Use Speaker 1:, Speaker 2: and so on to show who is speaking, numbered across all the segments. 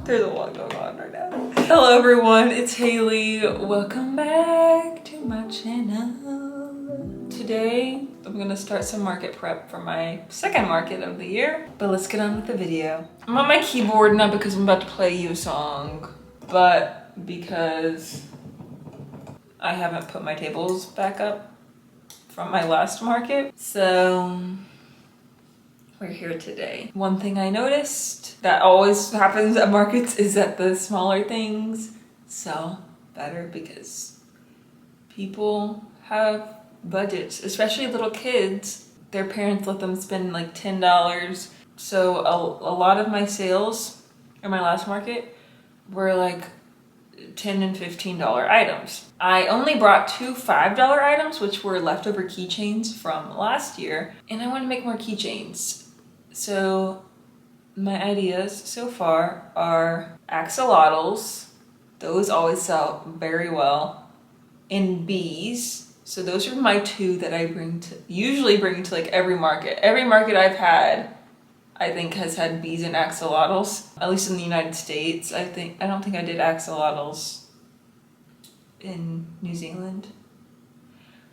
Speaker 1: There's a lot going on right now. Hello everyone, it's Haley. Welcome back to my channel. Today, I'm gonna start some market prep for my second market of the year. But let's get on with the video. I'm on my keyboard not because I'm about to play you a song, but because I haven't put my tables back up from my last market. So we're here today. One thing I noticed that always happens at markets is that the smaller things sell better because people have budgets, especially little kids. Their parents let them spend like $10. So a lot of my sales in my last market were like $10 and $15 items. I only brought two $5 items, which were leftover keychains from last year, and I want to make more keychains. So my ideas so far are axolotls. Those always sell very well. And bees. So those are my two that I usually bring to like every market. Every market I've had, I think, has had bees and axolotls. At least in the United States. I don't think I did axolotls in New Zealand.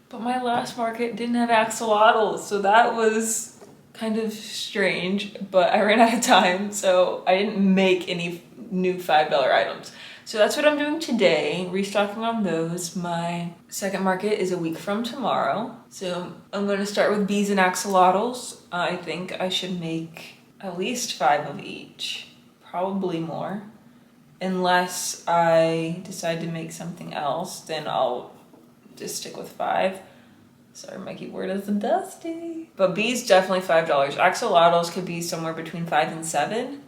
Speaker 1: But my last market didn't have axolotls, so that was kind of strange, but I ran out of time, so I didn't make any new $5 items. So that's what I'm doing today, restocking on those. My second market is a week from tomorrow. So I'm going to start with bees and axolotls. I think I should make at least 5 of each, probably more. Unless I decide to make something else, then I'll just stick with 5. Sorry, my keyboard is dusty. But bees, definitely $5. Axolotls could be somewhere between 5 and 7,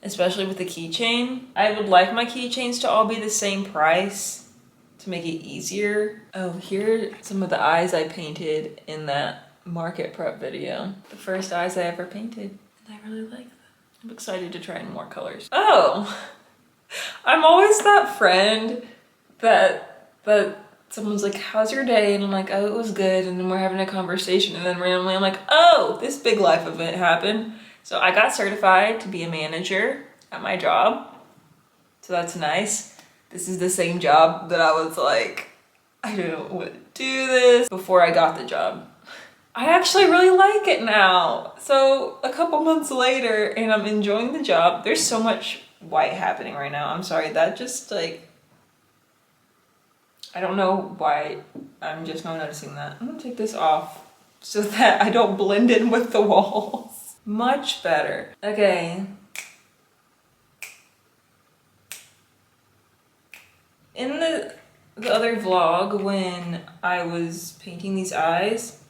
Speaker 1: especially with the keychain. I would like my keychains to all be the same price to make it easier. Oh, here are some of the eyes I painted in that market prep video. The first eyes I ever painted, and I really like them. I'm excited to try in more colors. Oh, I'm always that friend that someone's like, how's your day? And I'm like, oh, it was good. And then we're having a conversation. And then randomly I'm like, oh, this big life event happened. So I got certified to be a manager at my job. So that's nice. This is the same job that I was like, I don't want to do this before I got the job. I actually really like it now. So a couple months later and I'm enjoying the job. There's so much white happening right now. I'm sorry, that just like, I don't know why, I'm just not noticing that. I'm gonna take this off so that I don't blend in with the walls. Much better. Okay. In the other vlog, when I was painting these eyes,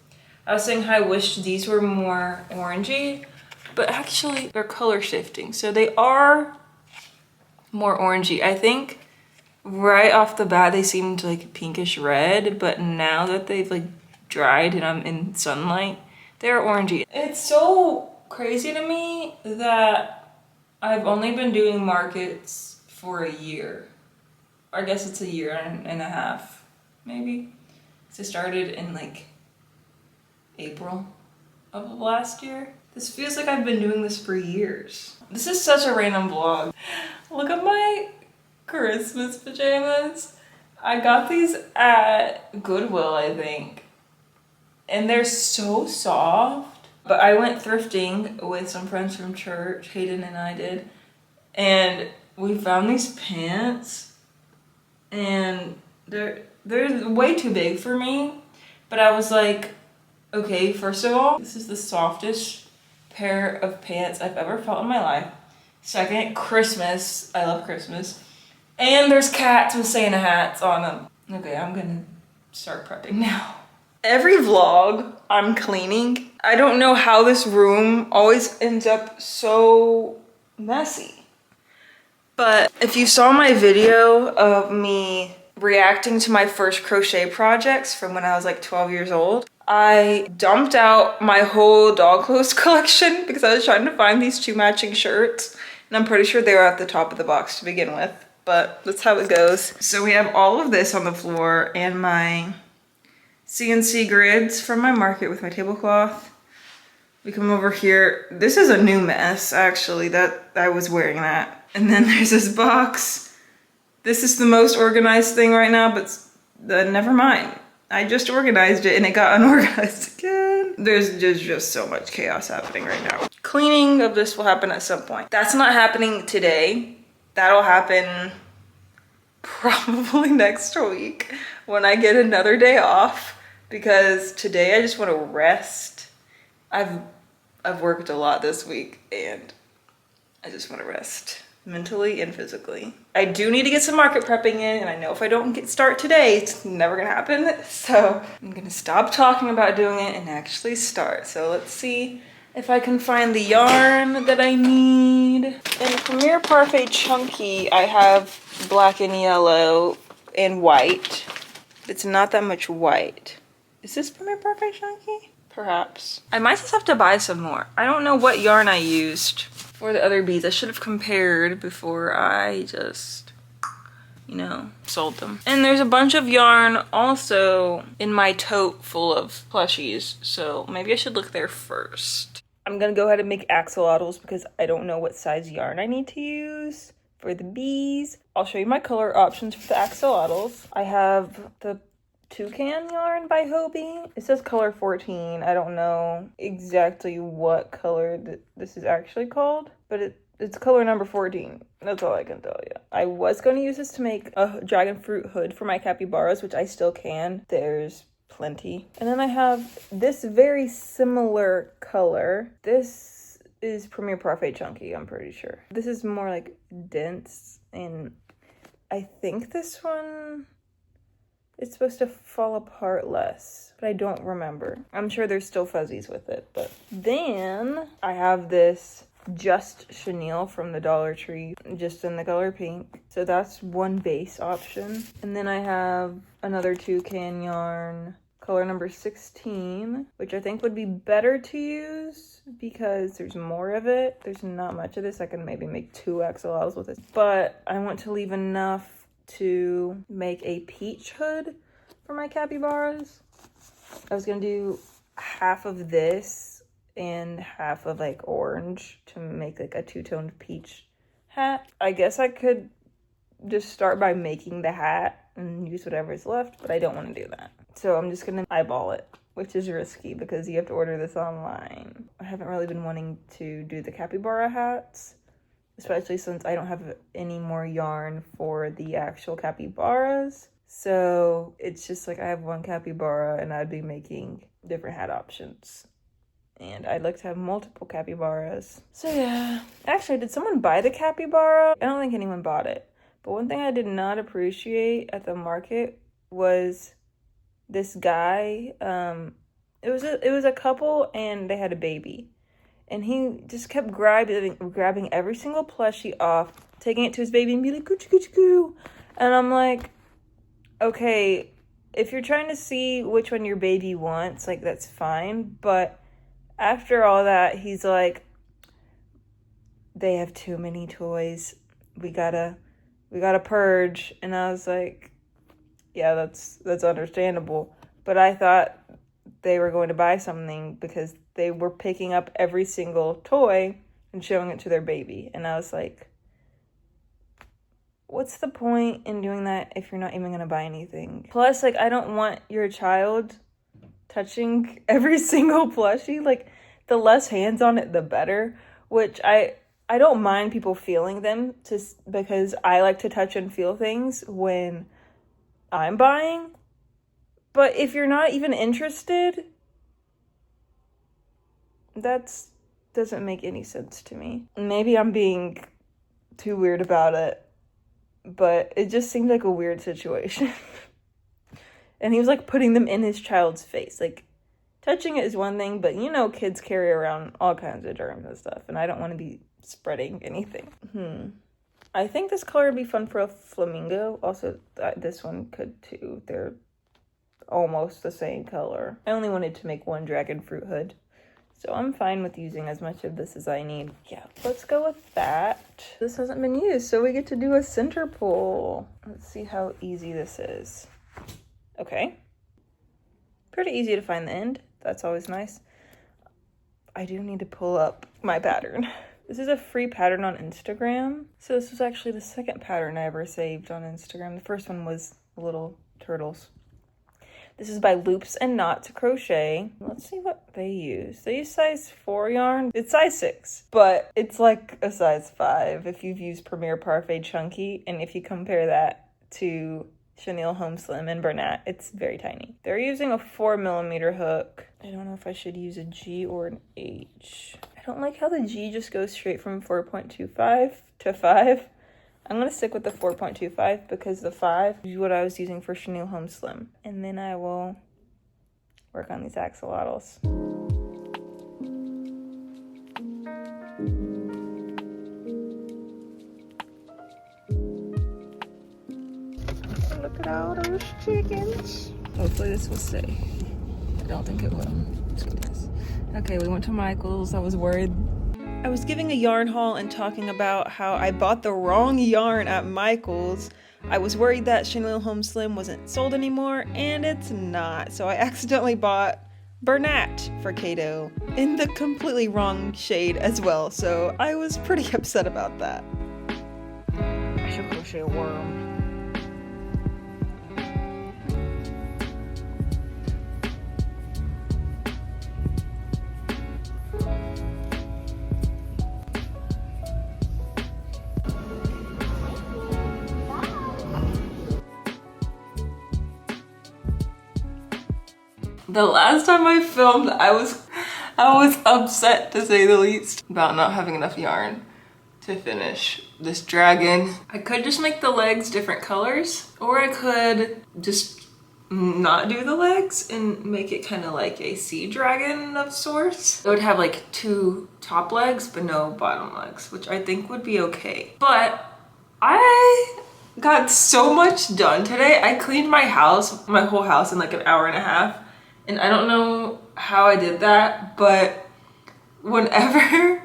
Speaker 1: I was saying how I wished these were more orangey, but actually they're color shifting. So they are more orangey. I think right off the bat they seemed like pinkish red, but now that they've like dried and I'm in sunlight, they're orangey. It's so crazy to me that I've only been doing markets for a year. I guess it's a year and a half, maybe. So I started in like April of last year. This feels like I've been doing this for years. This is such a random vlog. Look at my Christmas pajamas. I got these at Goodwill, I think. And they're so soft. But I went thrifting with some friends from church, Hayden and I did. And we found these pants. And they're way too big for me. But I was like, okay, first of all, this is the softest pair of pants I've ever felt in my life. Second, Christmas. I love Christmas. And there's cats with Santa hats on them. Okay, I'm gonna start prepping now. Every vlog, I'm cleaning. I don't know how this room always ends up so messy. But if you saw my video of me reacting to my first crochet projects from when I was like 12 years old, I dumped out my whole dog clothes collection because I was trying to find these 2 matching shirts. And I'm pretty sure they were at the top of the box to begin with. But that's how it goes. So we have all of this on the floor and my CNC grids from my market with my tablecloth. We come over here. This is a new mess, actually, that I was wearing that. And then there's this box. This is the most organized thing right now, but never mind. I just organized it and it got unorganized again. There's just so much chaos happening right now. Cleaning of this will happen at some point. That's not happening today. That'll happen probably next week when I get another day off, because today I just want to rest. I've worked a lot this week and I just want to rest mentally and physically. I do need to get some market prepping in, and I know if I don't start today, it's never gonna happen. So I'm gonna stop talking about doing it and actually start. So let's see if I can find the yarn that I need. In Premier Parfait Chunky, I have black and yellow and white. It's not that much white. Is this Premier Parfait Chunky? Perhaps. I might just have to buy some more. I don't know what yarn I used for the other beads. I should have compared before I just, you know, sold them. And there's a bunch of yarn also in my tote full of plushies, so maybe I should look there first. I'm gonna go ahead and make axolotls because I don't know what size yarn I need to use for the bees. I'll show you my color options for the axolotls. I have the Toucan yarn by Hobie. It says color 14. I don't know exactly what color this is actually called, but it's color number 14. That's all I can tell you. I was going to use this to make a dragon fruit hood for my capybaras, which I still can. There's plenty. And then I have this very similar color. This is Premier Parfait Chunky, I'm pretty sure. This is more like dense, and I think this one, it's supposed to fall apart less, but I don't remember. I'm sure there's still fuzzies with it, but then I have this Just Chenille from the Dollar Tree, just in the color pink. So that's one base option. And then I have another Toucan yarn, color number 16, which I think would be better to use because there's more of it. There's not much of this. I can maybe make 2 axolotls with it, but I want to leave enough to make a peach hood for my capybaras. I was gonna do half of this and half of like orange to make like a 2-toned peach hat. I guess I could just start by making the hat and use whatever's left, but I don't want to do that. So I'm just gonna eyeball it, which is risky because you have to order this online. I haven't really been wanting to do the capybara hats, especially since I don't have any more yarn for the actual capybaras. So it's just like I have one capybara and I'd be making different hat options. And I'd like to have multiple capybaras. So yeah. Actually, did someone buy the capybara? I don't think anyone bought it. But one thing I did not appreciate at the market was this guy. It was a couple and they had a baby. And he just kept grabbing every single plushie off, taking it to his baby and be like, coochie coochie coo. And I'm like, okay, if you're trying to see which one your baby wants, like, that's fine. But after all that, he's like, they have too many toys. We gotta purge. And I was like, yeah, that's understandable. But I thought they were going to buy something because they were picking up every single toy and showing it to their baby. And I was like, what's the point in doing that if you're not even going to buy anything? Plus, like, I don't want your child touching every single plushie. Like, the less hands on it, the better. Which I don't mind people feeling them because I like to touch and feel things when I'm buying. But if you're not even interested, that doesn't make any sense to me. Maybe I'm being too weird about it, but it just seemed like a weird situation. And he was like putting them in his child's face. Like, touching it is one thing, but you know kids carry around all kinds of germs and stuff, and I don't want to be spreading anything. I think this color would be fun for a flamingo. Also, this one could too. They're almost the same color. I only wanted to make one dragon fruit hood, so I'm fine with using as much of this as I need. Yeah, let's go with that. This hasn't been used, so we get to do a center pull. Let's see how easy this is. Okay. Pretty easy to find the end. That's always nice. I do need to pull up my pattern. This is a free pattern on Instagram. So this was actually the second pattern I ever saved on Instagram. The first one was the little turtles. This is by Loops and Knots Crochet. Let's see what they use. They use size 4 yarn. It's size 6, but it's like a size 5 if you've used Premier Parfait Chunky. And if you compare that to Chenille Home Slim and Bernat, it's very tiny. They're using a 4mm hook. I don't know if I should use a G or an H. I don't like how the G just goes straight from 4.25 to 5. I'm going to stick with the 4.25 because the 5 is what I was using for Chenille Home Slim. And then I will work on these axolotls. Look at all those chickens. Hopefully this will stay. I don't think it will. Okay, we went to Michael's. I was worried. I was giving a yarn haul and talking about how I bought the wrong yarn at Michael's. I was worried that Chenille Home Slim wasn't sold anymore, and it's not. So I accidentally bought Bernat for Kato in the completely wrong shade as well. So I was pretty upset about that. I should crochet a worm. The last time I filmed, I was upset to say the least about not having enough yarn to finish this dragon. I could just make the legs different colors, or I could just not do the legs and make it kind of like a sea dragon of sorts. It would have like 2 top legs but no bottom legs, which I think would be okay. But I got so much done today. I cleaned my house, my whole house, in like an hour and a half. And I don't know how I did that, but whenever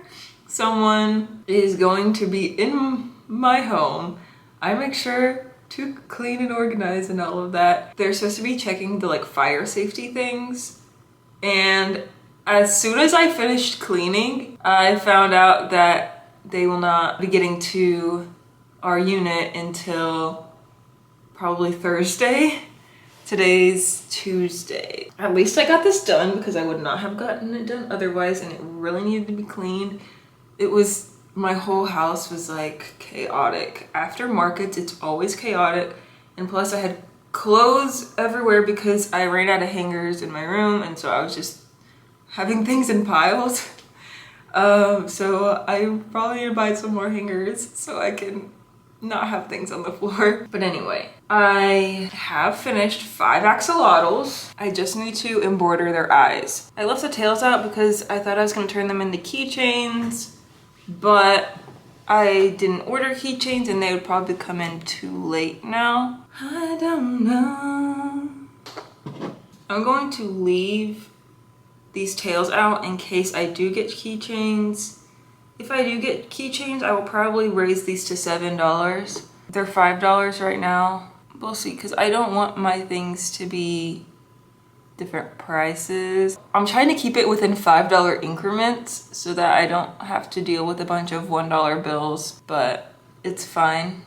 Speaker 1: someone is going to be in my home, I make sure to clean and organize and all of that. They're supposed to be checking the like fire safety things. And as soon as I finished cleaning, I found out that they will not be getting to our unit until probably Thursday. Today's Tuesday. At least I got this done because I would not have gotten it done otherwise, and it really needed to be cleaned. It was, my whole house was like chaotic. After markets, it's always chaotic. And plus I had clothes everywhere because I ran out of hangers in my room, and so I was just having things in piles. So I probably need to buy some more hangers so I can not have things on the floor. But anyway, I have finished 5 axolotls. I just need to embroider their eyes. I left the tails out because I thought I was going to turn them into keychains, but I didn't order keychains and they would probably come in too late now. I don't know. I'm going to leave these tails out in case I do get keychains. If I do get keychains, I will probably raise these to $7. They're $5 right now. We'll see, because I don't want my things to be different prices. I'm trying to keep it within $5 increments so that I don't have to deal with a bunch of $1 bills, but it's fine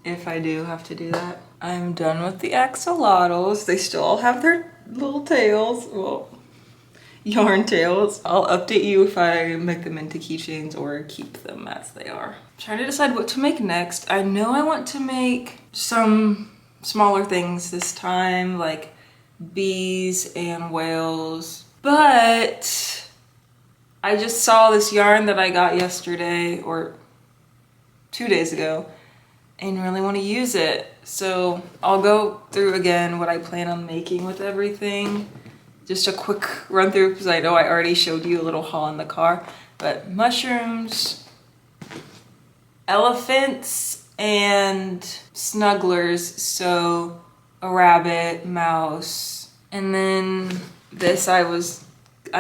Speaker 1: if I do have to do that. I'm done with the axolotls. They still all have their little tails. Well, yarn tails. I'll update you if I make them into keychains or keep them as they are. I'm trying to decide what to make next. I know I want to make some smaller things this time, like bees and whales, but I just saw this yarn that I got yesterday or 2 days ago and really want to use it. So I'll go through again what I plan on making with everything. Just a quick run through because I know I already showed you a little haul in the car, but mushrooms, elephants, and snugglers. So a rabbit, mouse, and then this I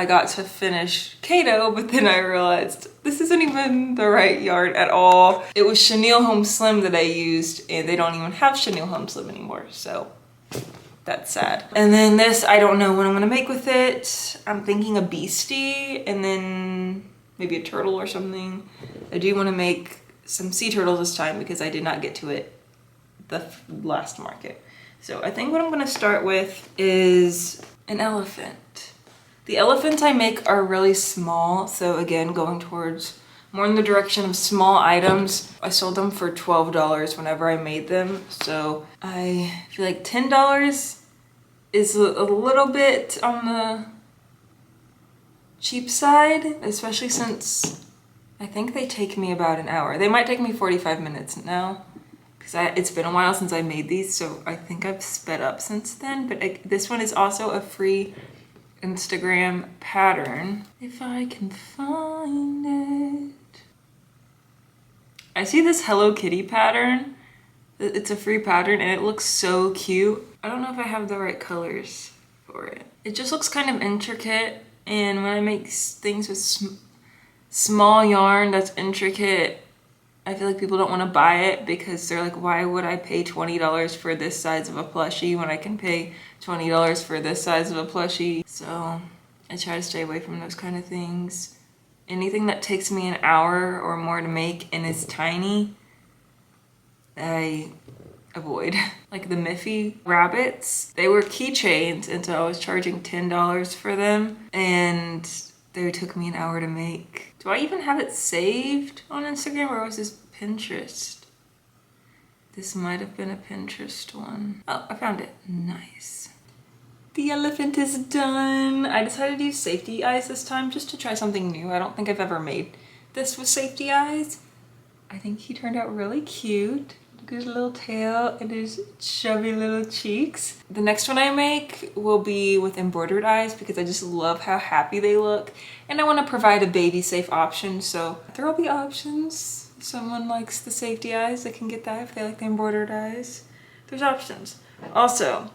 Speaker 1: got to finish Kato, but then I realized this isn't even the right yarn at all. It was Chenille Home Slim that I used, and they don't even have Chenille Home Slim anymore, so that's sad. And then this, I don't know what I'm gonna make with it. I'm thinking a beastie, and then maybe a turtle or something. I do want to make some sea turtles this time because I did not get to it the last market. So I think what I'm gonna start with is an elephant. The elephants I make are really small, so again, going towards more in the direction of small items. I sold them for $12 whenever I made them, so I feel like $10 is a little bit on the cheap side, especially since I think they take me about an hour. They might take me 45 minutes now, because it's been a while since I made these, so I think I've sped up since then. But this one is also a free Instagram pattern. If I can find it. I see this Hello Kitty pattern. It's a free pattern and it looks so cute. I don't know if I have the right colors for it. It just looks kind of intricate, and when I make things with small yarn that's intricate, I feel like people don't want to buy it because they're like, why would I pay $20 for this size of a plushie when I can pay $20 for this size of a plushie? So I try to stay away from those kind of things. Anything that takes me an hour or more to make and is tiny, I avoid. Like the Miffy rabbits, they were keychains, and so I was charging $10 for them, and they took me an hour to make. Do I even have it saved on Instagram, or was this Pinterest? This might have been a Pinterest one. Oh, I found it. Nice. The elephant is done. I decided to use safety eyes this time just to try something new. I don't think I've ever made this with safety eyes. I think he turned out really cute. Look at his little tail and his chubby little cheeks. The next one I make will be with embroidered eyes because I just love how happy they look. And I want to provide a baby safe option, so there will be options. If someone likes the safety eyes, they can get that. If they like the embroidered eyes, there's options. Also,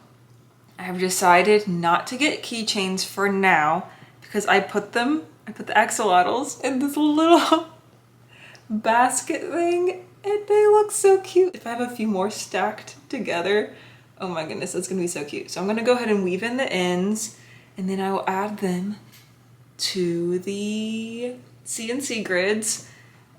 Speaker 1: I have decided not to get keychains for now because I put the axolotls in this little basket thing and they look so cute. If I have a few more stacked together, oh my goodness, that's gonna be so cute. So I'm gonna go ahead and weave in the ends, and then I will add them to the CNC grids.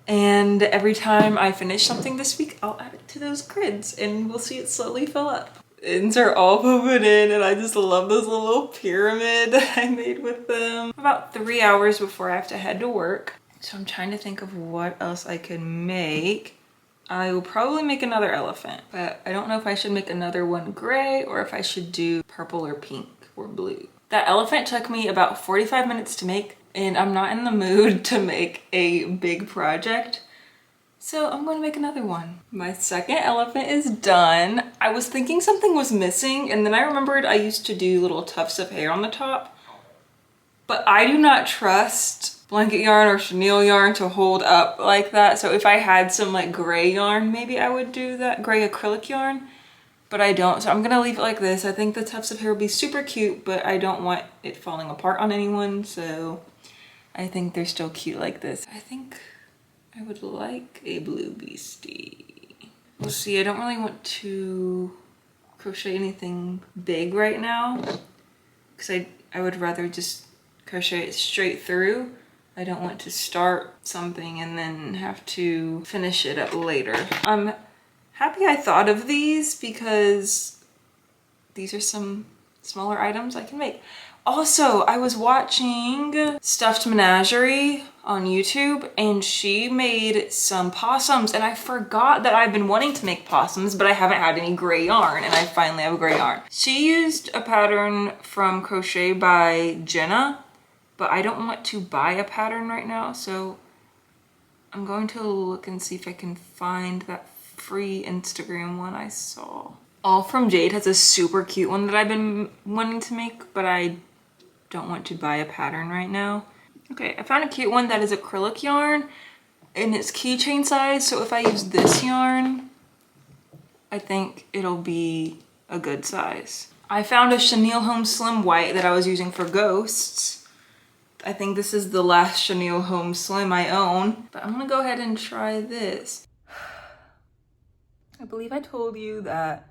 Speaker 1: And every time I finish something this week, I'll add it to those grids and we'll see it slowly fill up. Ends are all moving in, and I just love this little pyramid that I made with them. About 3 hours before I have to head to work. So I'm trying to think of what else I could make. I will probably make another elephant, but I don't know if I should make another one gray or if I should do purple or pink or blue. That elephant took me about 45 minutes to make, and I'm not in the mood to make a big project. So I'm going to make another one. My second elephant is done. I was thinking something was missing, and then I remembered I used to do little tufts of hair on the top, but I do not trust blanket yarn or chenille yarn to hold up like that. So if I had some like gray yarn, maybe I would do that, gray acrylic yarn, but I don't. So I'm gonna leave it like this. I think the tufts of hair will be super cute, but I don't want it falling apart on anyone. So I think they're still cute like this. I think I would like a blue beastie. We'll see. I don't really want to crochet anything big right now because I would rather just crochet it straight through. I don't want to start something and then have to finish it up later. I'm happy I thought of these because these are some smaller items I can make. Also, I was watching Stuffed Menagerie on YouTube, and she made some possums, and I forgot that I've been wanting to make possums, but I haven't had any gray yarn, and I finally have a gray yarn. She used a pattern from Crochet by Jenna, but I don't want to buy a pattern right now, so I'm going to look and see if I can find that free Instagram one I saw. All From Jade has a super cute one that I've been wanting to make, but I don't want to buy a pattern right now. Okay, I found a cute one that is acrylic yarn and it's keychain size, so if I use this yarn, I think it'll be a good size. I found a Chenille Home Slim White that I was using for ghosts. I think this is the last Chenille Home Slim I own, but I'm gonna go ahead and try this. I believe I told you that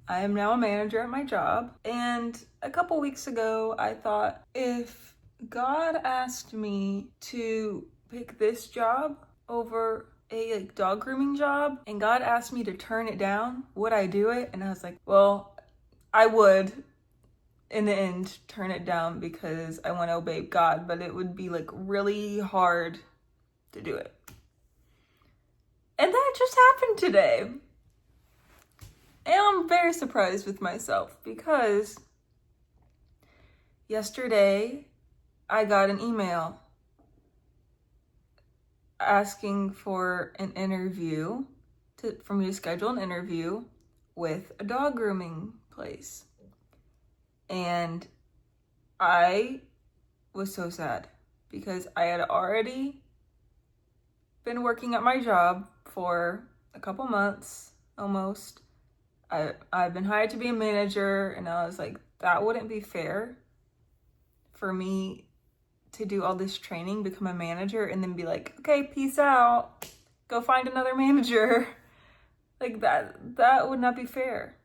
Speaker 1: I am now a manager at my job, and a couple weeks ago I thought if God asked me to pick this job over a dog grooming job, and God asked me to turn it down, would I do it? And I was like, well, I would in the end turn it down because I want to obey God, but it would be like really hard to do it. And that just happened today. And I'm very surprised with myself because yesterday I got an email asking for an interview, for me to schedule an interview with a dog grooming place. And I was so sad because I had already been working at my job for a couple months almost. I've been hired to be a manager, and I was like, that wouldn't be fair for me to do all this training, become a manager, and then be like, okay, peace out, go find another manager. Like that would not be fair.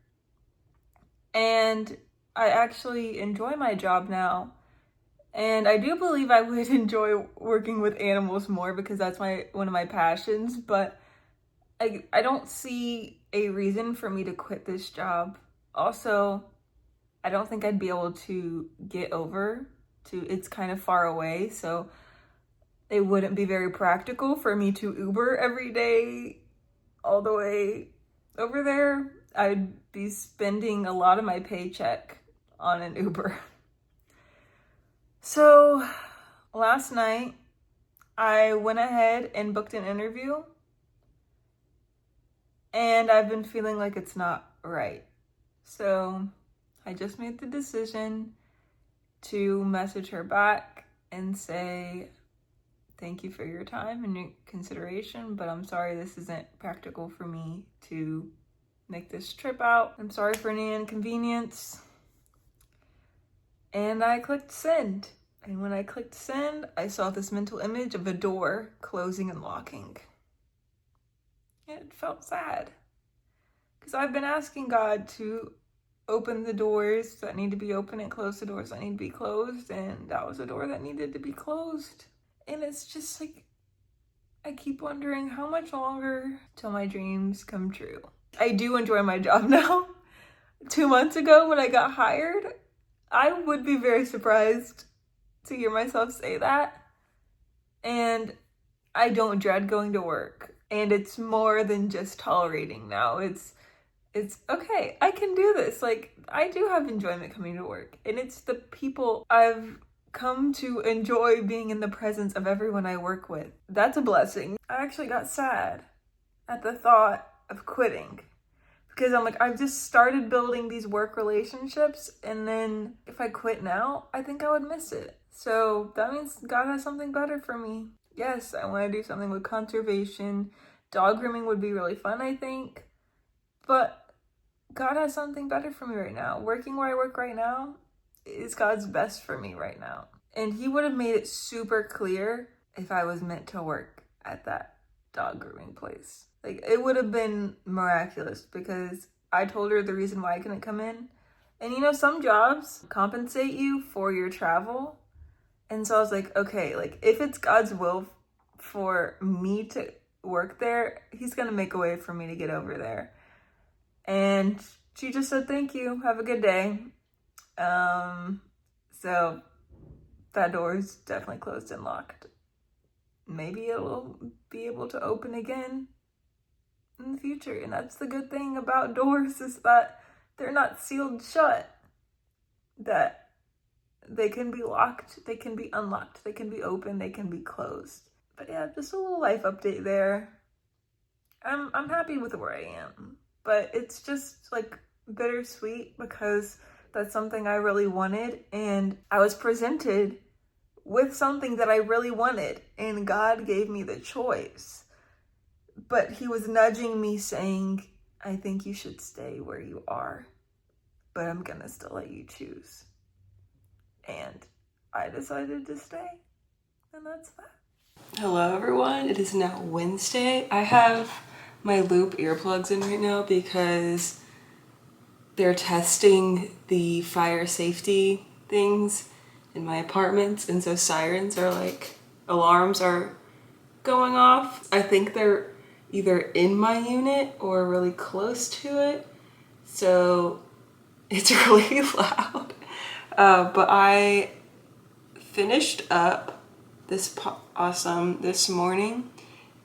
Speaker 1: And I actually enjoy my job now. And I do believe I would enjoy working with animals more because that's one of my passions, but I don't see a reason for me to quit this job. Also, I don't think I'd be able to get over to, it's kind of far away, so it wouldn't be very practical for me to Uber every day all the way over there. I'd be spending a lot of my paycheck on an Uber. So last night I went ahead and booked an interview, and I've been feeling like it's not right. So I just made the decision to message her back and say, thank you for your time and your consideration, but I'm sorry this isn't practical for me to make this trip out. I'm sorry for any inconvenience. And I clicked send. And when I clicked send, I saw this mental image of a door closing and locking. It felt sad because I've been asking God to open the doors that need to be open and close the doors that need to be closed, and that was a door that needed to be closed. And it's just like, I keep wondering how much longer till my dreams come true. I do enjoy my job now. 2 months ago when I got hired, I would be very surprised to hear myself say that. And I don't dread going to work. And it's more than just tolerating now. It's okay, I can do this. Like, I do have enjoyment coming to work. And it's the people I've come to enjoy being in the presence of everyone I work with. That's a blessing. I actually got sad at the thought of quitting because I'm like, I've just started building these work relationships, and then if I quit now, I think I would miss it. So that means God has something better for me. Yes, I want to do something with conservation. Dog grooming would be really fun, I think. But God has something better for me right now. Working where I work right now is God's best for me right now. And he would have made it super clear if I was meant to work at that dog grooming place. Like, it would have been miraculous because I told her the reason why I couldn't come in. And you know, some jobs compensate you for your travel. And so I was like, okay, like if it's God's will for me to work there, he's gonna make a way for me to get over there. And she just said, thank you, have a good day. So that door is definitely closed and locked. Maybe it will be able to open again in the future. And that's the good thing about doors, is that they're not sealed shut. That they can be locked, they can be unlocked, they can be open, they can be closed. But yeah, just a little life update there. I'm happy with where I am, but it's just like bittersweet because that's something I really wanted, and I was presented with something that I really wanted, and God gave me the choice. But he was nudging me saying, I think you should stay where you are, but I'm gonna still let you choose. And I decided to stay, and that's that. Hello everyone, it is now Wednesday. I have my Loop earplugs in right now because they're testing the fire safety things in my apartments, and so sirens are like, alarms are going off. I think they're either in my unit or really close to it, so it's really loud. But I finished up this Opossum this morning,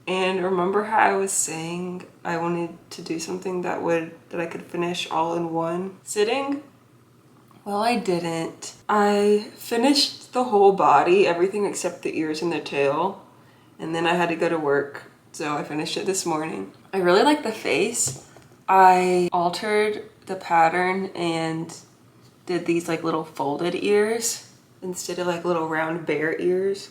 Speaker 1: and remember how I was saying I wanted to do something that I could finish all in one sitting? Well, I didn't. I finished the whole body, everything except the ears and the tail, and then I had to go to work, so I finished it this morning. I really like the face. I altered the pattern and did these like little folded ears instead of like little round bear ears.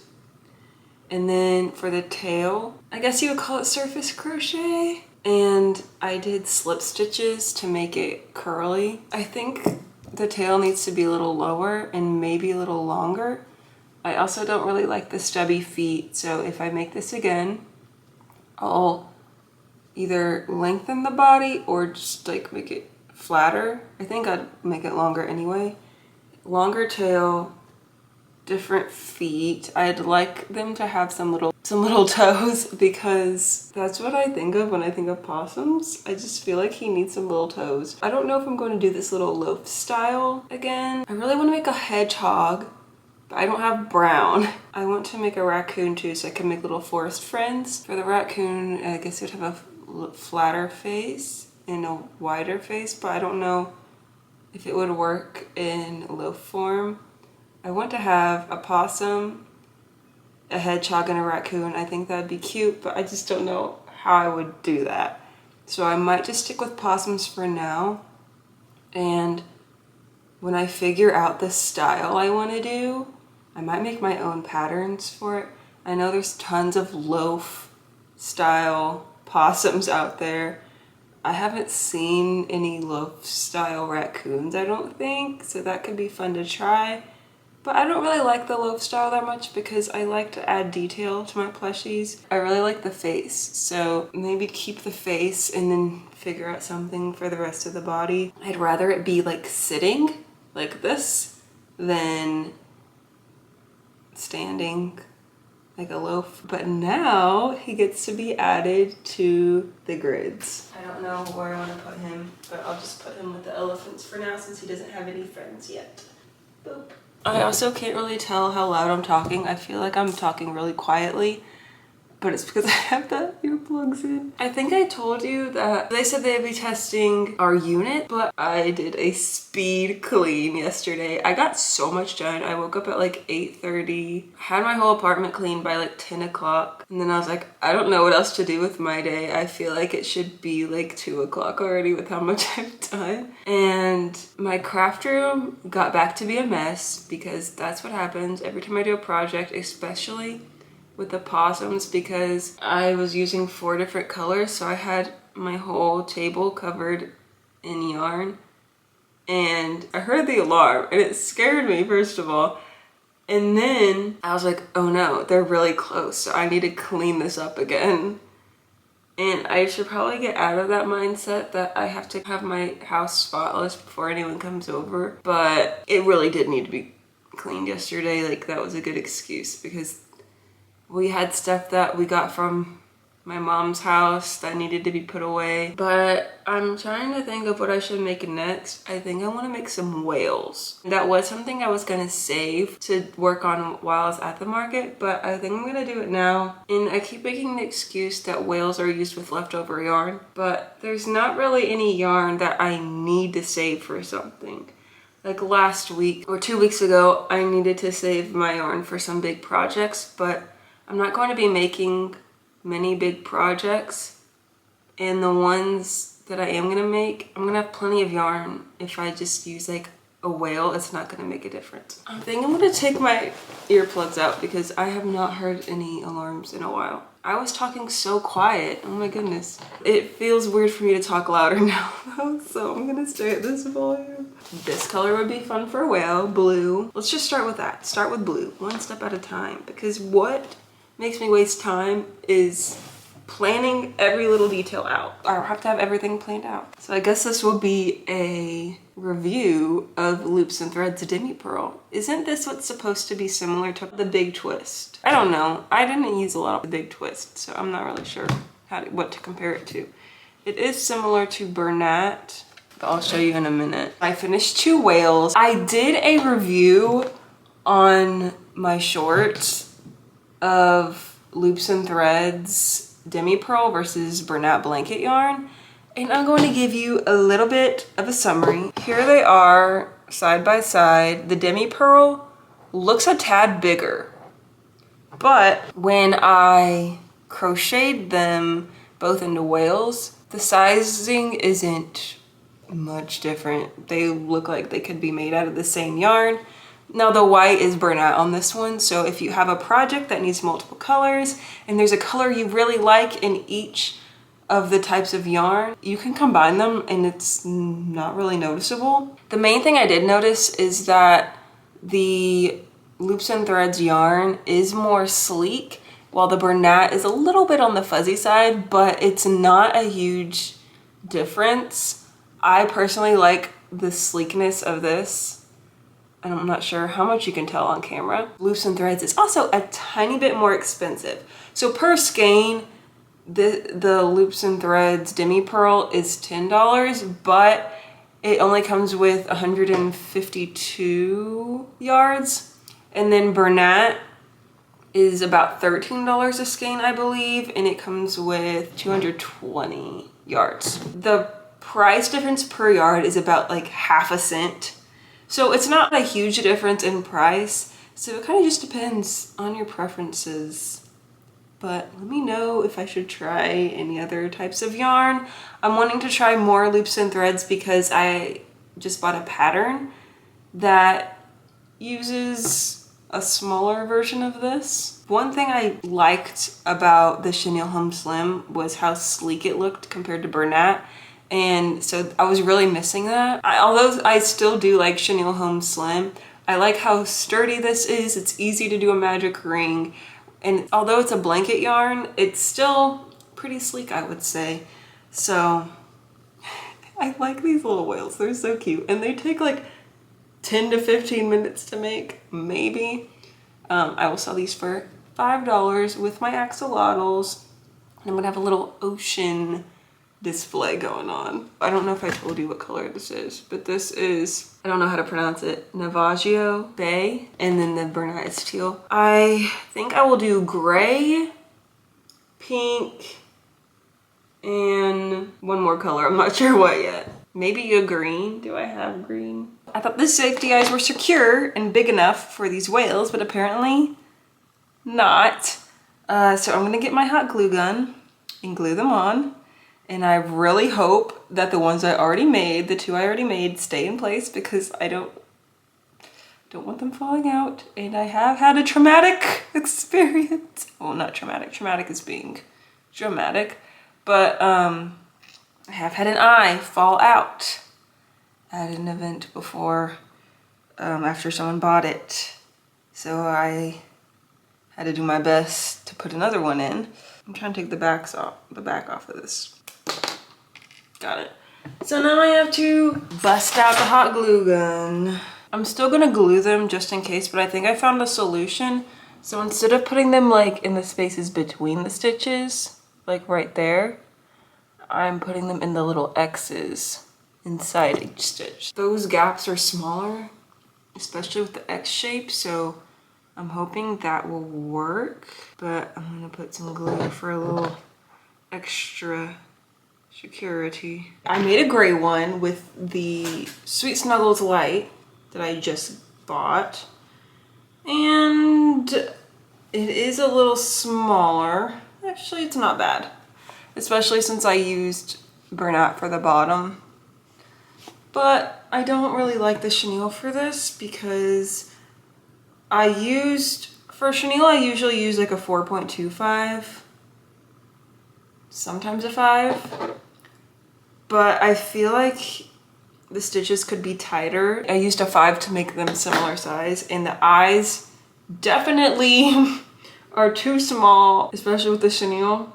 Speaker 1: And then for the tail, I guess you would call it surface crochet. And I did slip stitches to make it curly. I think the tail needs to be a little lower and maybe a little longer. I also don't really like the stubby feet, so if I make this again, I'll either lengthen the body or just like make it flatter. I think I'd make it longer anyway. Longer tail, different feet. I'd like them to have some little toes, because that's what I think of when I think of possums. I just feel like he needs some little toes. I don't know if I'm going to do this little loaf style again. I really want to make a hedgehog, but I don't have brown. I want to make a raccoon too, so I can make little forest friends. For the raccoon, I guess it would have a flatter face and a wider face, but I don't know if it would work in loaf form. I want to have a possum, a hedgehog, and a raccoon. I think that'd be cute, but I just don't know how I would do that. So I might just stick with possums for now. And when I figure out the style I want to do, I might make my own patterns for it. I know there's tons of loaf style possums out there. I haven't seen any loaf style raccoons, I don't think, so that could be fun to try. But I don't really like the loaf style that much because I like to add detail to my plushies. I really like the face, so maybe keep the face and then figure out something for the rest of the body. I'd rather it be like sitting like this than standing like a loaf. But now he gets to be added to the grids. I don't know where I want to put him, but I'll just put him with the elephants for now since he doesn't have any friends yet. Boop. I also can't really tell how loud I'm talking. I feel like I'm talking really quietly, but it's because I have the earplugs in. I think I told you that they said they'd be testing our unit, but I did a speed clean yesterday. I got so much done. I woke up at like 8:30, had my whole apartment cleaned by like 10 o'clock, and then I was like, I don't know what else to do with my day. I feel like it should be like 2 o'clock already with how much I've done. And my craft room got back to be a mess because that's what happens every time I do a project, especially with the possums, because I was using 4 different colors, so I had my whole table covered in yarn, and I heard the alarm and it scared me, first of all, and then I was like, oh no, they're really close, so I need to clean this up again. And I should probably get out of that mindset that I have to have my house spotless before anyone comes over, but it really did need to be cleaned yesterday. Like, that was a good excuse because we had stuff that we got from my mom's house that needed to be put away. But I'm trying to think of what I should make next. I think I want to make some whales. That was something I was going to save to work on while I was at the market, but I think I'm going to do it now. And I keep making the excuse that whales are used with leftover yarn, but there's not really any yarn that I need to save for something. Like last week or 2 weeks ago, I needed to save my yarn for some big projects, but I'm not going to be making many big projects, and the ones that I am going to make, I'm going to have plenty of yarn. If I just use like a whale, it's not going to make a difference. I think I'm going to take my earplugs out because I have not heard any alarms in a while. I was talking so quiet, oh my goodness. It feels weird for me to talk louder now though, so I'm going to stay at this volume. This color would be fun for a whale, blue. Let's just start with that. Start with blue, one step at a time, because what makes me waste time is planning every little detail out. I have to have everything planned out. So I guess this will be a review of Loops and Threads Demi Purl. Isn't this what's supposed to be similar to the Big Twist? I don't know. I didn't use a lot of the Big Twist, so I'm not really sure what to compare it to. It is similar to Bernat, but I'll show you in a minute. I finished 2 whales. I did a review on my shorts of Loops and Threads Demi Purl versus Bernat blanket yarn, and I'm going to give you a little bit of a summary. Here they are side by side. The Demi Purl looks a tad bigger, but when I crocheted them both into whales, the sizing isn't much different. They look like they could be made out of the same yarn. Now the white is Bernat on this one, so if you have a project that needs multiple colors and there's a color you really like in each of the types of yarn, you can combine them and it's not really noticeable. The main thing I did notice is that the Loops and Threads yarn is more sleek, while the Bernat is a little bit on the fuzzy side, but it's not a huge difference. I personally like the sleekness of this. And I'm not sure how much you can tell on camera. Loops and Threads is also a tiny bit more expensive. So per skein, the Loops and Threads Demi Purl is $10, but it only comes with 152 yards. And then Bernat is about $13 a skein, I believe, and it comes with 220 yards. The price difference per yard is about like half a cent. So it's not a huge difference in price. So it kind of just depends on your preferences. But let me know if I should try any other types of yarn. I'm wanting to try more Loops and Threads because I just bought a pattern that uses a smaller version of this. One thing I liked about the Chenille Home Slim was how sleek it looked compared to Bernat. And so I was really missing that. Although I still do like Chenille Home Slim, I like how sturdy this is. It's easy to do a magic ring. And although it's a blanket yarn, it's still pretty sleek, I would say. So I like these little whales. They're so cute. And they take like 10 to 15 minutes to make, maybe. I will sell these for $5 with my axolotls. And I'm gonna have a little ocean display going on. I don't know if I told you what color this is, but this is, I don't know how to pronounce it, Navajo Bay, and then the Bernat is teal. I think I will do gray, pink, and one more color. I'm not sure what yet. Maybe a green. Do I have green? I thought the safety eyes were secure and big enough for these whales, but apparently not. So I'm gonna get my hot glue gun and glue them on. And I really hope that the ones I already made, the 2 I already made, stay in place because I don't want them falling out. And I have had a traumatic experience. Well, not traumatic. Traumatic is being dramatic. But I have had an eye fall out at an event before after someone bought it. So I had to do my best to put another one in. I'm trying to take the back off of this. Got it. So now I have to bust out the hot glue gun. I'm still gonna glue them just in case, but I think I found a solution. So instead of putting them like in the spaces between the stitches, like right there, I'm putting them in the little X's inside each stitch. Those gaps are smaller, especially with the X shape, so I'm hoping that will work, but I'm gonna put some glue for a little extra security. I made a gray one with the Sweet Snuggles light that I just bought, and it is a little smaller. Actually, it's not bad, especially since I used Bernat for the bottom. But I don't really like the chenille for this because for chenille I usually use like a 4.25, sometimes a 5, but I feel like the stitches could be tighter. I used a 5 to make them similar size, and the eyes definitely are too small, especially with the chenille.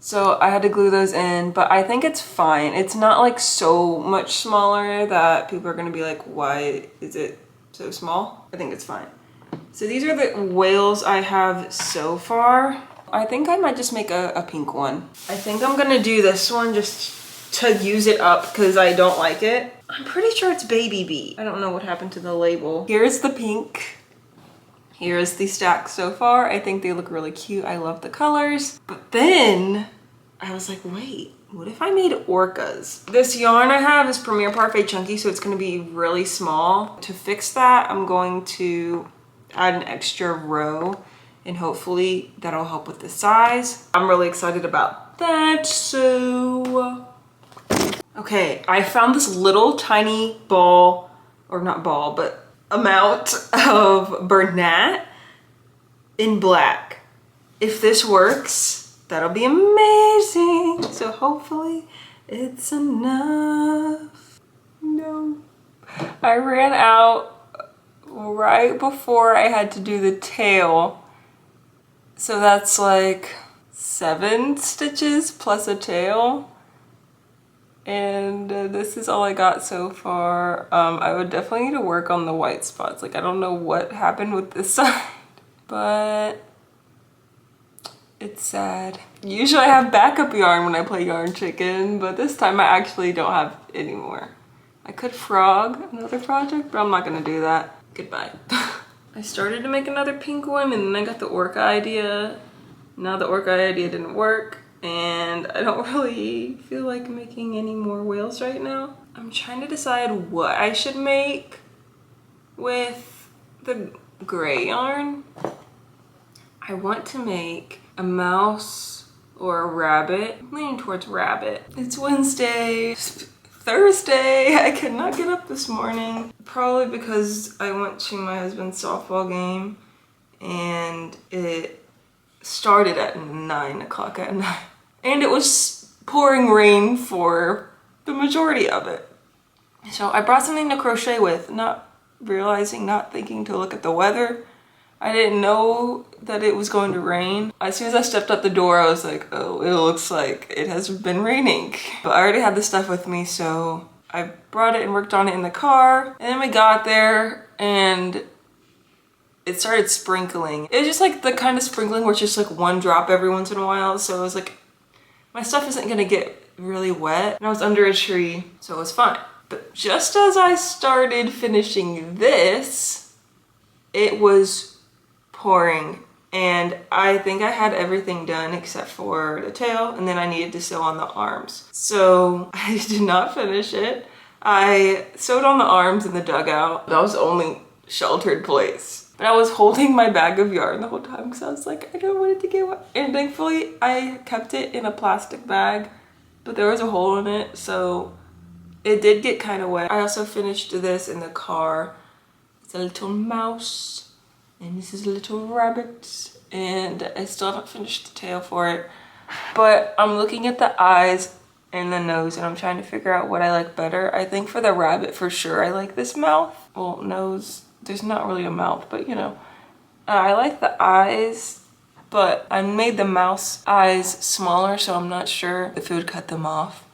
Speaker 1: So I had to glue those in, but I think it's fine. It's not like so much smaller that people are gonna be like, why is it so small? I think it's fine. So these are the whales I have so far. I think I might just make a pink one. I think I'm gonna do this one just to use it up because I don't like it. I'm pretty sure it's Baby Bee. I don't know what happened to the label. Here's the pink. Here's the stack so far. I think they look really cute. I love the colors. But then I was like, wait, what if I made orcas? This yarn I have is Premier Parfait Chunky, so it's gonna be really small. To fix that, I'm going to add an extra row and hopefully that'll help with the size. I'm really excited about that, so. Okay, I found this little tiny ball, or not ball, but amount of Bernat in black. If this works, that'll be amazing. So hopefully it's enough. No. I ran out right before I had to do the tail. So that's like 7 stitches plus a tail. And this is all I got so far. I would definitely need to work on the white spots. Like, I don't know what happened with this side, but it's sad. Usually I have backup yarn when I play Yarn Chicken, but this time I actually don't have any more. I could frog another project, but I'm not gonna do that. Goodbye. I started to make another pink one and then I got the orca idea. Now the orca idea didn't work. And I don't really feel like making any more whales right now. I'm trying to decide what I should make with the gray yarn. I want to make a mouse or a rabbit. I'm leaning towards rabbit. It's Wednesday, Thursday. I could not get up this morning. Probably because I went to my husband's softball game and it started at 9 o'clock at night. And it was pouring rain for the majority of it. So I brought something to crochet with, not thinking to look at the weather. I didn't know that it was going to rain. As soon as I stepped out the door, I was like, oh, it looks like it has been raining. But I already had the stuff with me, so I brought it and worked on it in the car. And then we got there and it started sprinkling. It was just like the kind of sprinkling where it's just like one drop every once in a while. So it was like, my stuff isn't gonna get really wet. And I was under a tree, so it was fine. But just as I started finishing this, it was pouring. And I think I had everything done except for the tail, and then I needed to sew on the arms. So I did not finish it. I sewed on the arms in the dugout. That was the only sheltered place. But I was holding my bag of yarn the whole time because I was like, I don't want it to get wet. And thankfully, I kept it in a plastic bag, but there was a hole in it, so it did get kind of wet. I also finished this in the car. It's a little mouse, and this is a little rabbit, and I still haven't finished the tail for it. But I'm looking at the eyes and the nose, and I'm trying to figure out what I like better. I think for the rabbit, for sure, I like this mouth. Well, nose. There's not really a mouth, but you know. I like the eyes, but I made the mouse eyes smaller, so I'm not sure if it would cut them off.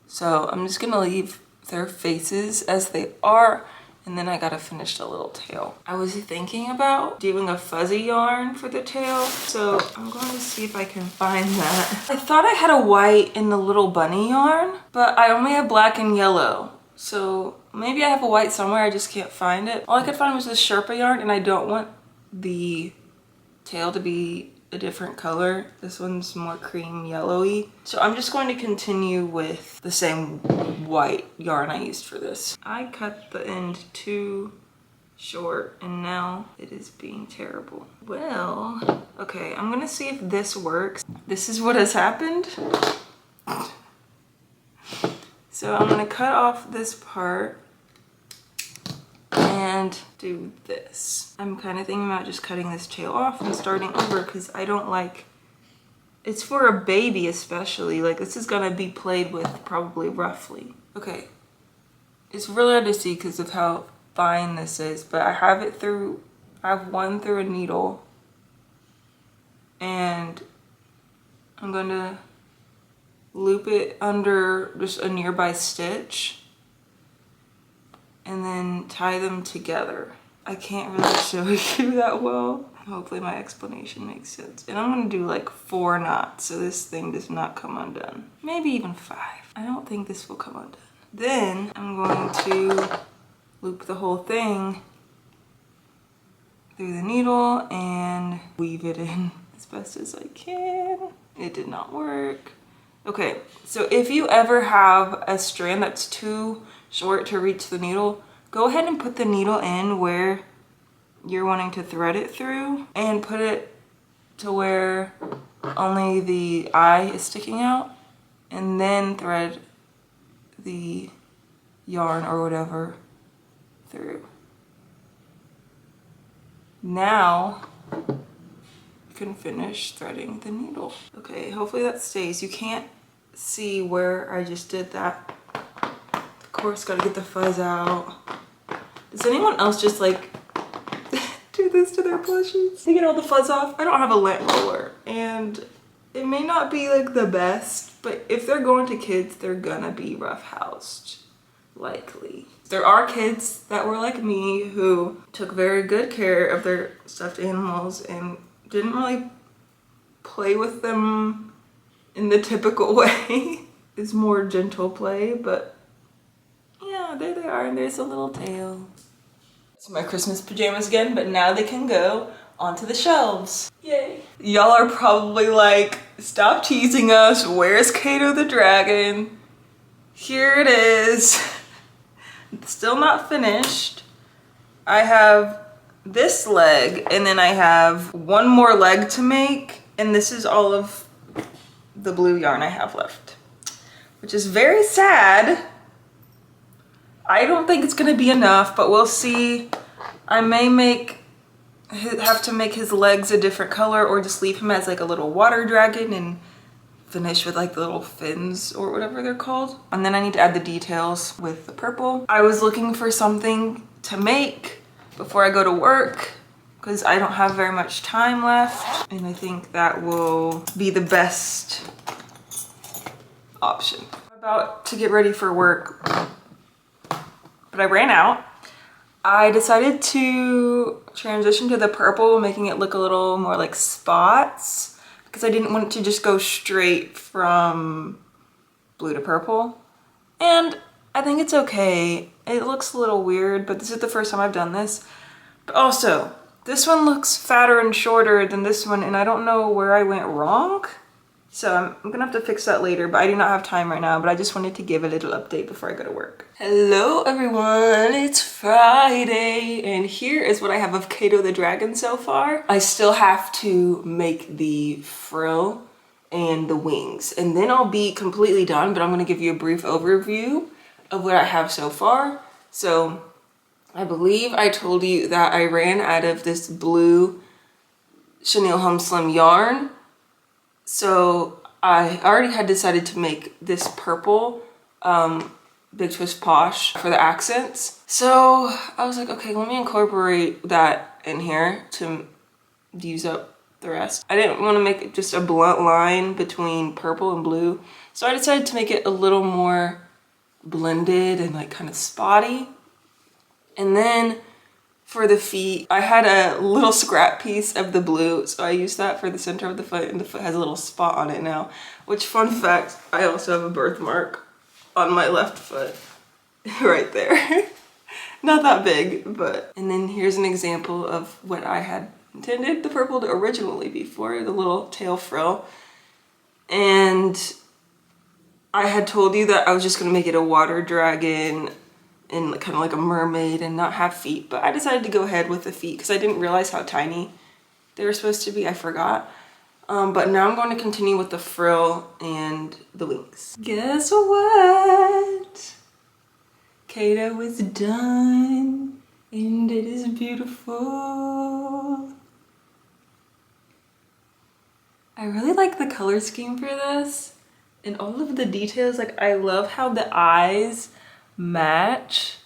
Speaker 1: So I'm just gonna leave their faces as they are, and then I gotta finish the little tail. I was thinking about doing a fuzzy yarn for the tail, so I'm going to see if I can find that. I thought I had a white in the little bunny yarn, but I only have black and yellow. So maybe I have a white somewhere, I just can't find it. All I could find was this Sherpa yarn, and I don't want the tail to be a different color. This one's more cream yellowy. So I'm just going to continue with the same white yarn I used for this. I cut the end too short and now it is being terrible. Well, okay, I'm gonna see if this works. This is what has happened. So I'm gonna cut off this part and do this. I'm kind of thinking about just cutting this tail off and starting over because I don't like, it's for a baby especially, like this is gonna be played with probably roughly. Okay, it's really hard to see because of how fine this is, but I have it through, I have one through a needle and I'm gonna loop it under just a nearby stitch, and then tie them together. I can't really show you that well. Hopefully my explanation makes sense. And I'm gonna do like 4 knots so this thing does not come undone. Maybe even 5. I don't think this will come undone. Then I'm going to loop the whole thing through the needle and weave it in as best as I can. It did not work. Okay, so if you ever have a strand that's too short to reach the needle, go ahead and put the needle in where you're wanting to thread it through and put it to where only the eye is sticking out, and then thread the yarn or whatever through. Now you can finish threading the needle. Okay, hopefully that stays. You can't see where I just did that. Of course, gotta get the fuzz out. Does anyone else just like do this to their plushies? They get all the fuzz off. I don't have a lint roller and it may not be like the best, but if they're going to kids, they're gonna be roughhoused, likely. There are kids that were like me who took very good care of their stuffed animals and didn't really play with them in the typical way. It's more gentle play, but yeah, there they are, and there's a little tail. It's my Christmas pajamas again, but now they can go onto the shelves. Yay. Y'all are probably like, stop teasing us. Where's Kato the dragon? Here it is. Still not finished. I have this leg, and then I have one more leg to make, and this is all of the blue yarn I have left, which is very sad. I don't think it's gonna be enough, but we'll see. I may have to make his legs a different color or just leave him as like a little water dragon and finish with like the little fins or whatever they're called. And then I need to add the details with the purple. I was looking for something to make before I go to work because I don't have very much time left, and I think that will be the best option. I'm about to get ready for work, but I ran out. I decided to transition to the purple, making it look a little more like spots, because I didn't want it to just go straight from blue to purple. And I think it's okay. It looks a little weird, but this is the first time I've done this. But also, this one looks fatter and shorter than this one, and I don't know where I went wrong. So I'm gonna have to fix that later, but I do not have time right now, but I just wanted to give a little update before I go to work. Hello everyone, it's Friday, and here is what I have of Kato the dragon so far. I still have to make the frill and the wings, and then I'll be completely done, but I'm gonna give you a brief overview of what I have so far. So I believe I told you that I ran out of this blue Chenille Home Slim yarn. So I already had decided to make this purple Big Twist Posh for the accents. So I was like, okay, let me incorporate that in here to use up the rest. I didn't want to make it just a blunt line between purple and blue. So I decided to make it a little more blended and like kind of spotty. And then for the feet, I had a little scrap piece of the blue, so I used that for the center of the foot, and the foot has a little spot on it now. Which, fun fact, I also have a birthmark on my left foot, right there. Not that big, but. And then here's an example of what I had intended the purple to originally be for, the little tail frill. And I had told you that I was just gonna make it a water dragon and kind of like a mermaid and not have feet, but I decided to go ahead with the feet because I didn't realize how tiny they were supposed to be. I forgot. But now I'm going to continue with the frill and the wings. Guess what? Kato is done and it is beautiful. I really like the color scheme for this and all of the details. Like, I love how the eyes match.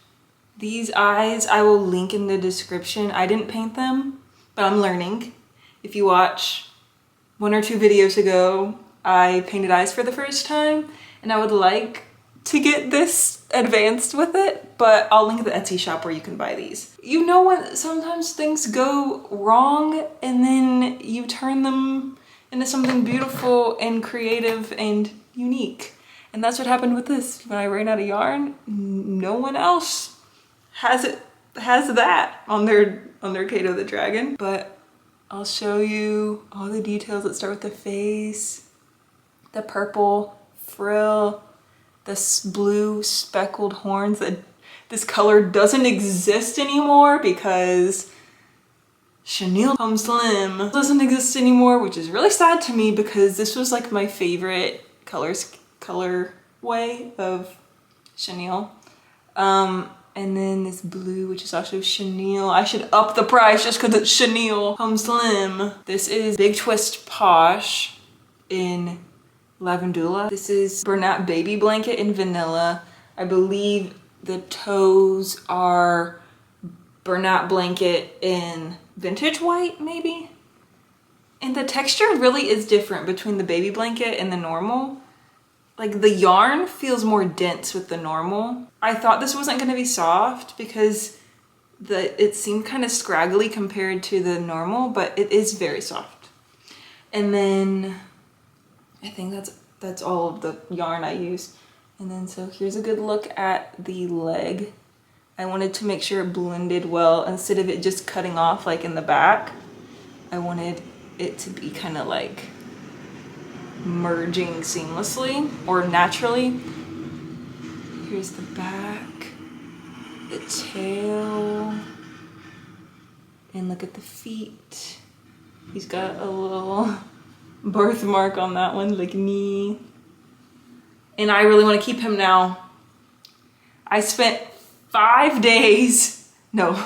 Speaker 1: These eyes I will link in the description. I didn't paint them, but I'm learning. If you watch 1 or 2 videos ago, I painted eyes for the first time, and I would like to get this advanced with it, but I'll link the Etsy shop where you can buy these. You know when sometimes things go wrong and then you turn them into something beautiful and creative and unique. And that's what happened with this. When I ran out of yarn, no one else has that on their Kato the Dragon. But I'll show you all the details that start with the face, the purple frill, this blue speckled horns. That this color doesn't exist anymore because Chenille Home Slim doesn't exist anymore, which is really sad to me because this was like my favorite colorway of Chenille. And then this blue, which is also Chenille. I should up the price just because it's Chenille Home Slim. This is Big Twist Posh in Lavandula. This is Bernat Baby Blanket in Vanilla. I believe the toes are Bernat Blanket in Vintage White, maybe? And the texture really is different between the baby blanket and the normal. Like the yarn feels more dense with the normal. I thought this wasn't gonna be soft because it seemed kind of scraggly compared to the normal, but it is very soft. And then I think that's all of the yarn I used. And then so here's a good look at the leg. I wanted to make sure it blended well instead of it just cutting off like in the back. I wanted it to be kind of like merging seamlessly or naturally. Here's the back, the tail, and look at the feet. He's got a little birthmark on that one, like me. And I really want to keep him now. I spent 5 days, no,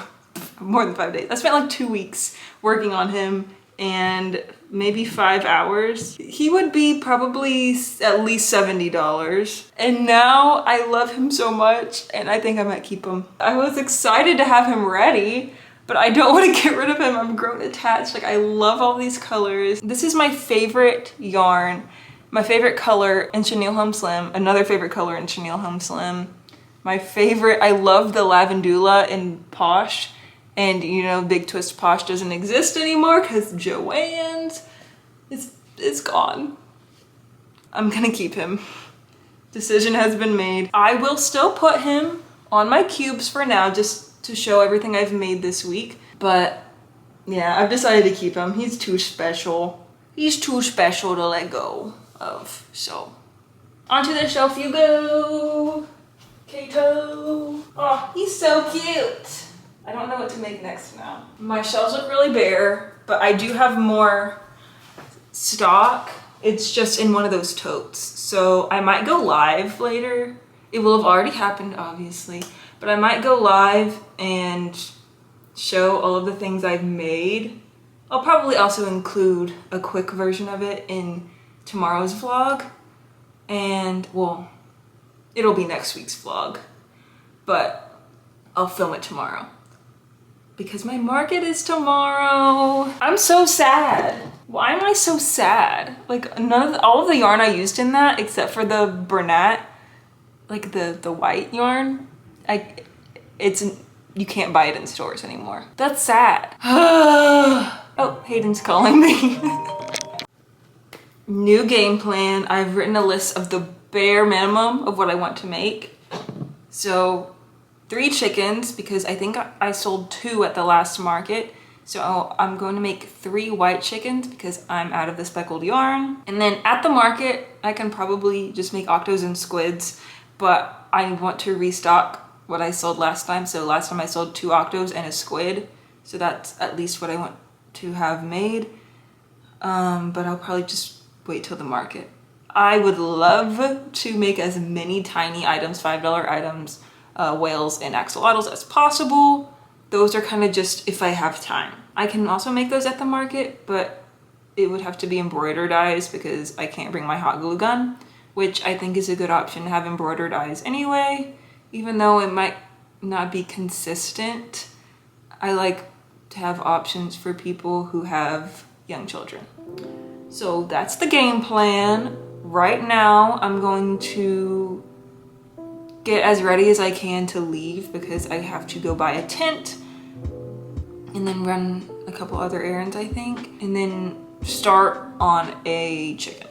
Speaker 1: more than 5 days. I spent like 2 weeks working on him and maybe 5 hours. He would be probably at least $70. And now I love him so much and I think I might keep him. I was excited to have him ready, but I don't want to get rid of him. I'm grown attached. Like I love all these colors. This is my favorite yarn, my favorite color in Chenille Home Slim, another favorite color in Chenille Home Slim. My favorite, I love the Lavandula in Posh, and you know, Big Twist Posh doesn't exist anymore because Joann's is gone. I'm gonna keep him. Decision has been made. I will still put him on my cubes for now just to show everything I've made this week, but yeah, I've decided to keep him. He's too special. He's too special to let go of, so. Onto the shelf you go. Kato. Oh, he's so cute. I don't know what to make next now. My shelves look really bare, but I do have more stock. It's just in one of those totes. So I might go live later. It will have already happened, obviously, but I might go live and show all of the things I've made. I'll probably also include a quick version of it in tomorrow's vlog. And well, it'll be next week's vlog, but I'll film it tomorrow because my market is tomorrow. I'm so sad. Why am I so sad? Like all of the yarn I used in that, except for the Bernat, like the white yarn, you can't buy it in stores anymore. That's sad. Oh, Hayden's calling me. New game plan. I've written a list of the bare minimum of what I want to make. So 3 chickens because I think I sold 2 at the last market. So I'm going to make 3 white chickens because I'm out of the speckled yarn. And then at the market, I can probably just make octos and squids, but I want to restock what I sold last time. So last time I sold 2 octos and a squid. So that's at least what I want to have made. But I'll probably just wait till the market. I would love to make as many tiny items, $5 items, whales and axolotls as possible. Those are kind of just if I have time. I can also make those at the market, but it would have to be embroidered eyes because I can't bring my hot glue gun, which I think is a good option to have embroidered eyes anyway, even though it might not be consistent. I like to have options for people who have young children. So that's the game plan. Right now, I'm going to get as ready as I can to leave because I have to go buy a tent and then run a couple other errands, I think, and then start on a chicken.